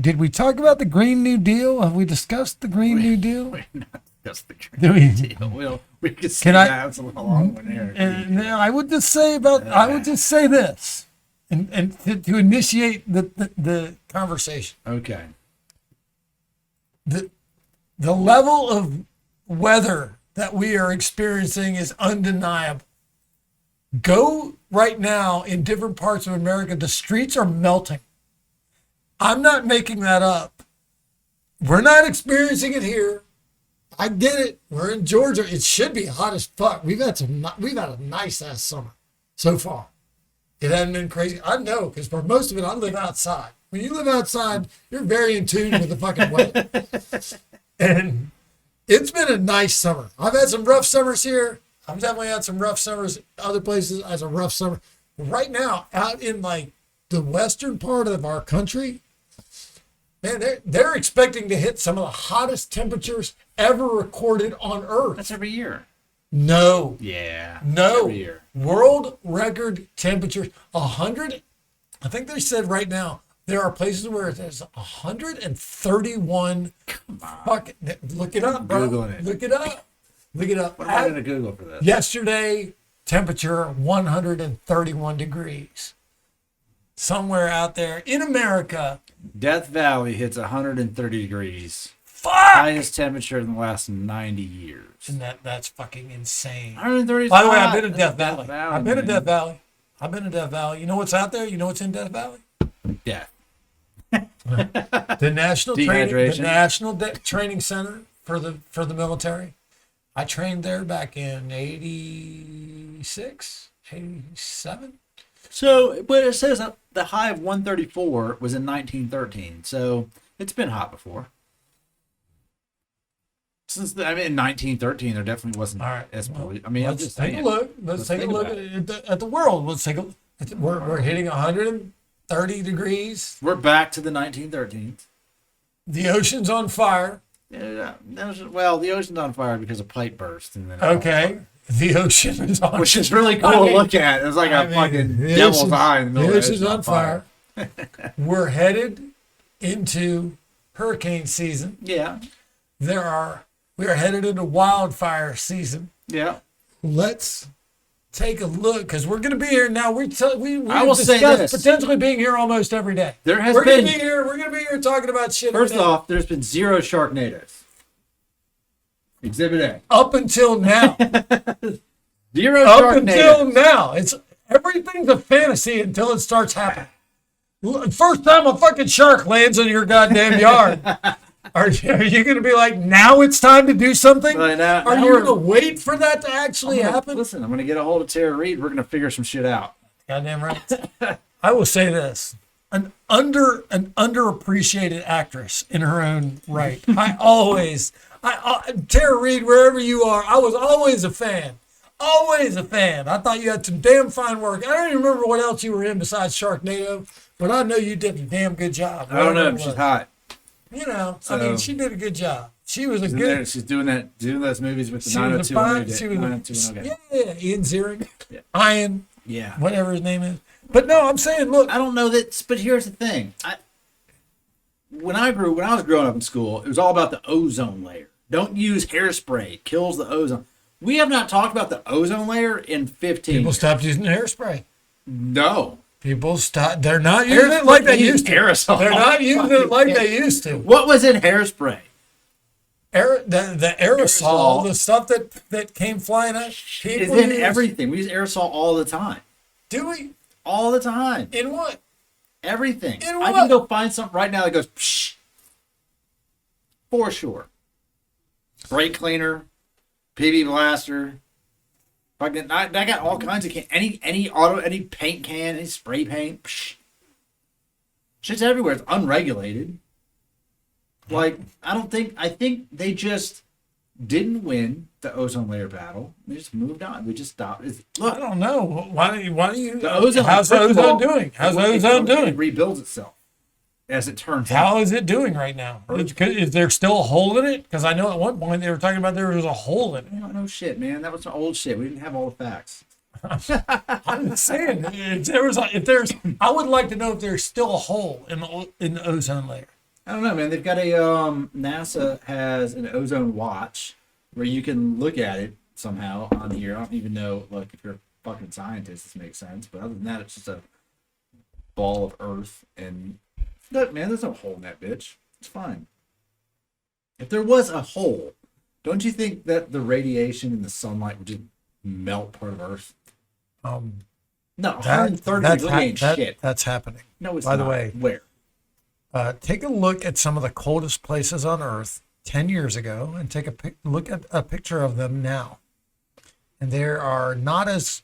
Did we talk about the Green New Deal? Have we discussed the Green New Deal? We're not discussing the Green New Deal. We can see that. It's a long one here. I would just say this, and to initiate the conversation. Okay. The level of weather that we are experiencing is undeniable. Go right now in different parts of America, the streets are melting. I'm not making that up. We're not experiencing it here. I get it. We're in Georgia. It should be hot as fuck. We've had a nice ass summer so far. It hasn't been crazy. I know, because for most of it, I live outside. When you live outside, you're very in tune with the fucking weather. And it's been a nice summer. I've had some rough summers here. I've definitely had some rough summers other places. I had a rough summer. But right now, out in like the western part of our country, man, they're expecting to hit some of the hottest temperatures ever recorded on Earth. That's every year. No. Yeah. No. Every year. World record temperatures. 100. I think they said right now there are places where there's 131. Come on. Fucking, look it up, bro. Googling it. Look it up. Look it up. What am I going to Google for this? Yesterday, temperature 131 degrees. Somewhere out there in America. Death Valley hits 130 degrees. Fuck! Highest temperature in the last 90 years. And that's fucking insane. 130. By the way, I've been to Death That's Valley. I've been to Death Valley. I've been to Death Valley. You know what's out there? You know what's in Death Valley? Yeah. The National Dehydration. Training Center for the military. I trained there back in 86, 87. So, but it says that the high of 134 was in 1913. So it's been hot before. In 1913, there definitely wasn't as polluted. I mean, let's take a look. Let's take a look at the world. Let's take a. We're hitting 130 degrees. We're back to the 1913s. The ocean's on fire. Yeah, well, the ocean's on fire because a pipe burst. And then okay. The ocean is on which is really cool to look at. It's like a fucking devil's eye in the middle of the ocean's on fire. We're headed into hurricane season. Yeah. We are headed into wildfire season. Yeah. Let's take a look, because we're going to be here now. We I will say this. Potentially being here almost every day. We're going to be here. We're going to be here talking about shit. First off, there's been 0 Sharknadoes. Exhibit A. Up until now. 0 Up Sharknadoes. until now. Everything's a fantasy until it starts happening. First time a fucking shark lands in your goddamn yard. Are you going to be like, now it's time to do something? Are you going to wait for that to actually happen? Listen, I'm going to get a hold of Tara Reid. We're going to figure some shit out. Goddamn right. I will say this. An underappreciated actress in her own right. Tara Reid, wherever you are, I was always a fan. Always a fan. I thought you had some damn fine work. I don't even remember what else you were in besides Sharknado, but I know you did a damn good job. I don't know. She's hot. You know, so, I mean, she did a good job. She was she's good. She's doing those movies with the 90210. Yeah, Ian Ziering, yeah. Ian, yeah, whatever his name is. But no, I'm saying, look, I don't know that. But here's the thing: when I was growing up in school, it was all about the ozone layer. Don't use hairspray; it kills the ozone. We have not talked about the ozone layer in 15 People years. stopped using hairspray. No. People stop. They're not using it like they used to. Aerosol. They're not using it like they used to. What was in hairspray? The aerosol, the stuff that came flying out. It's in everything. We use aerosol all the time. Do we? All the time. In what? Everything. In what? I can go find something right now that goes psh. For sure. Brake cleaner, PB blaster. I got all kinds of any paint can, any spray paint. Psh. Shit's everywhere. It's unregulated. Like, I think they just didn't win the ozone layer battle. They just moved on. We just stopped. Look, I don't know. Why do you? The ozone. How's the ozone doing? How's the ozone doing? It rebuilds itself as it turns out. How is it doing right now? Is there still a hole in it? Because I know at one point they were talking about there was a hole in it. No shit, man. That was some old shit. We didn't have all the facts. I'm just saying, I would like to know if there's still a hole in the ozone layer. I don't know, man. They've got a NASA has an ozone watch where you can look at it somehow on here. I don't even know, like, if you're a fucking scientist, this makes sense. But other than that, it's just a ball of Earth. And look, man, there's no hole in that bitch. It's fine. If there was a hole, don't you think that the radiation and the sunlight would just melt part of Earth? No, 130 degrees ain't shit. That's happening. No, it's By not. the way, Where? take a look at some of the coldest places on Earth 10 years ago and take a look at a picture of them now. And they are not as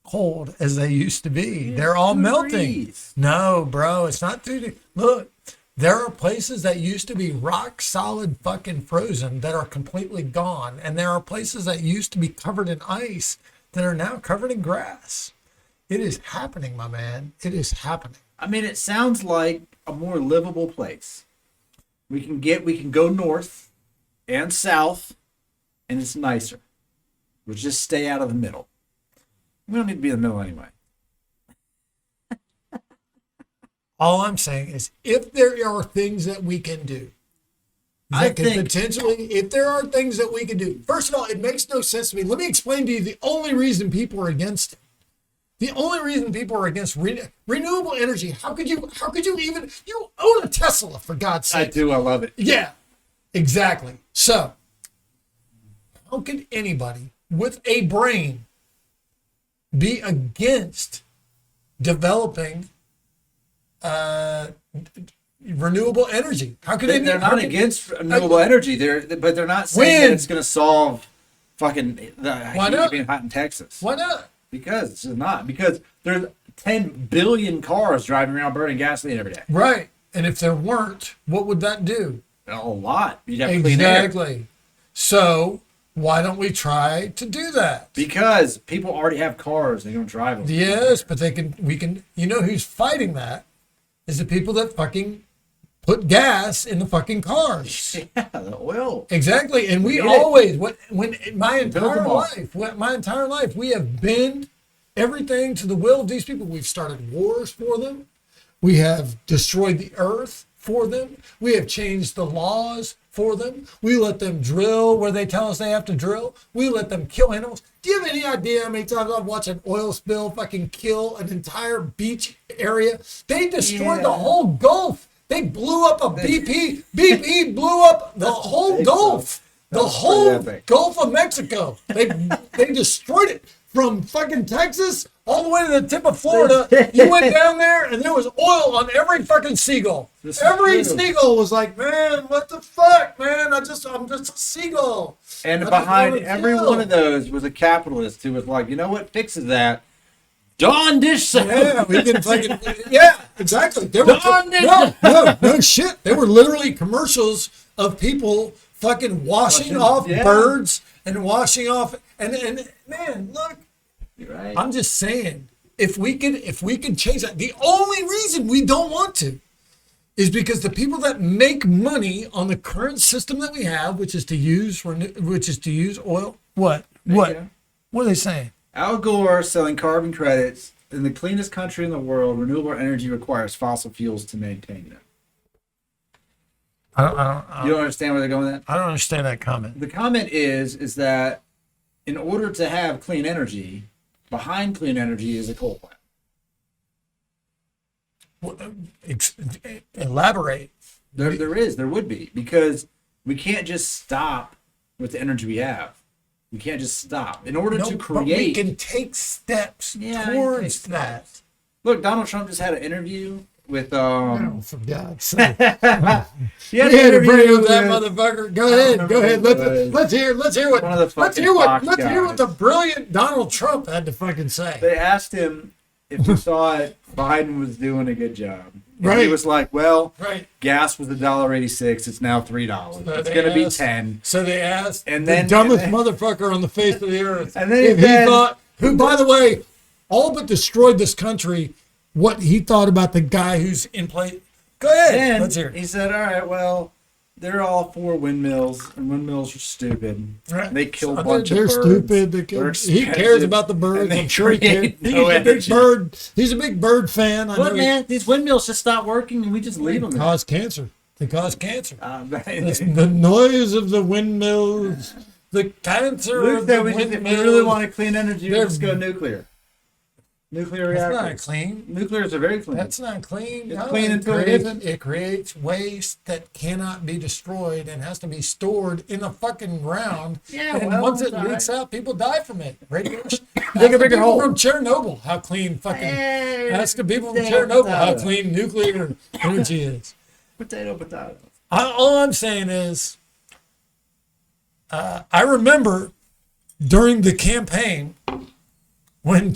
cold as they used to be. They're all melting. Degrees. No, bro, it's not 2 degrees. Look, there are places that used to be rock solid fucking frozen that are completely gone. And there are places that used to be covered in ice that are now covered in grass. It is happening, my man. It is happening. I mean, it sounds like a more livable place. We can go north and south, and it's nicer. We'll just stay out of the middle. We don't need to be in the middle anyway. All I'm saying is, if there are things that we can do, if there are things that we can do. First of all, it makes no sense to me. Let me explain to you the only reason people are against it. The only reason people are against renewable energy. How could you even, you own a Tesla, for God's sake. I do. I love it. Yeah, exactly. So, how could anybody with a brain be against developing renewable energy? How could They're not against renewable energy. But they're not saying that it's going to solve fucking the heat being hot in Texas. Why not? Because it's just not. Because there's 10 billion cars driving around burning gasoline every day. Right. And if there weren't, what would that do? A lot. You'd have clean air. Exactly. So why don't we try to do that? Because people already have cars. They don't drive them. Yes, but we can, you know who's fighting that? Is the people that fucking put gas in the fucking cars. Yeah, the oil. Exactly. And we always, my entire life, we have bent everything to the will of these people. We've started wars for them. We have destroyed the earth for them. We have changed the laws for them. We let them drill where they tell us they have to drill. We let them kill animals. Do you have any idea how many times I've watched an oil spill fucking kill an entire beach area? They destroyed the whole Gulf. They blew up a BP. BP blew up the whole Gulf. The whole Gulf of Mexico. They destroyed it from fucking Texas all the way to the tip of Florida. You went down there and there was oil on every fucking seagull. Every seagull was like, man, what the fuck, man? I'm just a seagull. And behind every one of those was a capitalist who was like, you know what fixes that? Dawn dish soap. Yeah, we can fucking, yeah, exactly. No shit. They were literally commercials of people fucking washing off birds and washing off, and man, look. You're right. I'm just saying, if we could change that, the only reason we don't want to is because the people that make money on the current system that we have, which is to use oil. What are they saying? Al Gore selling carbon credits in the cleanest country in the world. Renewable energy requires fossil fuels to maintain them. You don't understand where they're going with that? I don't understand that comment. The comment is that in order to have clean energy, behind clean energy is a coal plant. Elaborate. There would be, because we can't just stop with the energy we have. We can't just stop. In order to create... But we can take steps towards that. Look, Donald Trump just had an interview with... Oh, for God's sake. He had an interview with that motherfucker. Go ahead. Let's hear what the brilliant Donald Trump had to fucking say. They asked him if he thought Biden was doing a good job. Right. He was like, well, gas was $1.86. It's now $3. So it's going to be $10. So they asked the dumbest motherfucker on the face of the earth. And then he thought, who, by the way, all but destroyed this country, what he thought about the guy who's in place. Go ahead. And let's hear it. He said, all right, well, they're all for windmills, and windmills are stupid. Right. They kill a So bunch they're of birds. stupid. He They're cares expensive, about the birds. and they I'm sure he cares. create no He's a big energy. bird. He's a big bird fan. I know But man, these windmills just stop working, and we just leave them. they cause cancer. They cause cancer. It's Luke the noise of the windmills, the cancer of the said we windmills. really want to clean energy. They're- Let's go nuclear. Nuclear That's reactors. not clean. Nuclears are very clean. That's not clean. It's clean until it creates, isn't. it creates waste that cannot be destroyed and has to be stored in the fucking ground. Yeah, and well, once it all leaks out, people die from it. Radiation. Dig a bigger people hole. from Chernobyl how clean fucking. Ask the people from Potato, Chernobyl how potato. clean nuclear energy is. Potato. All I'm saying is, I remember during the campaign when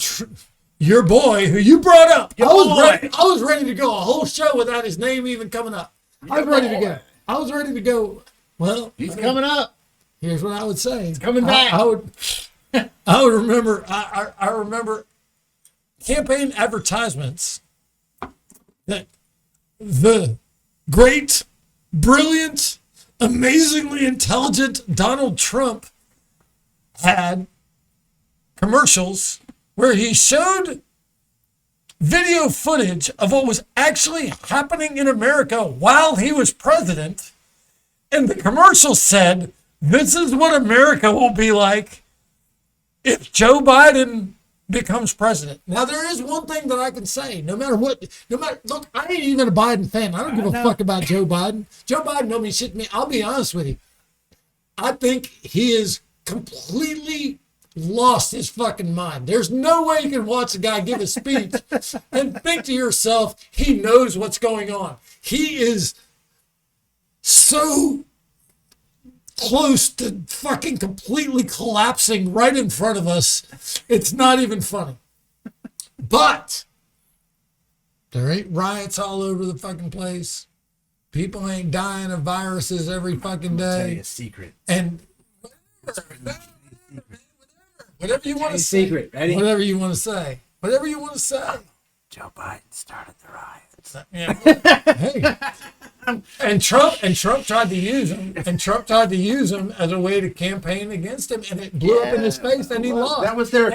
your boy, who you brought up, I was ready to go a whole show without his name even coming up. I was ready to go. I was ready to go. Well, He's coming up. here's what I would say. He's coming back. I would remember. I remember campaign advertisements that the great, brilliant, amazingly intelligent Donald Trump had commercials where he showed video footage of what was actually happening in America while he was president. And the commercial said, this is what America will be like if Joe Biden becomes president. Now, there is one thing that I can say, look, I ain't even a Biden fan. I don't give a fuck about Joe Biden. Joe Biden don't mean shit to me. I'll be honest with you. I think he is completely lost his fucking mind. There's no way you can watch a guy give a speech and think to yourself, he knows what's going on. He is so close to fucking completely collapsing right in front of us. It's not even funny. But there ain't riots all over the fucking place. People ain't dying of viruses every fucking Tell you day. a secret. And whatever you want to say. Secret. Ready? Whatever you want to say. Whatever you want to say. Joe Biden started the riots. Yeah. Hey. And Trump tried to use him. And Trump tried to use him as a way to campaign against him, and it blew up in his face, and he lost. That was their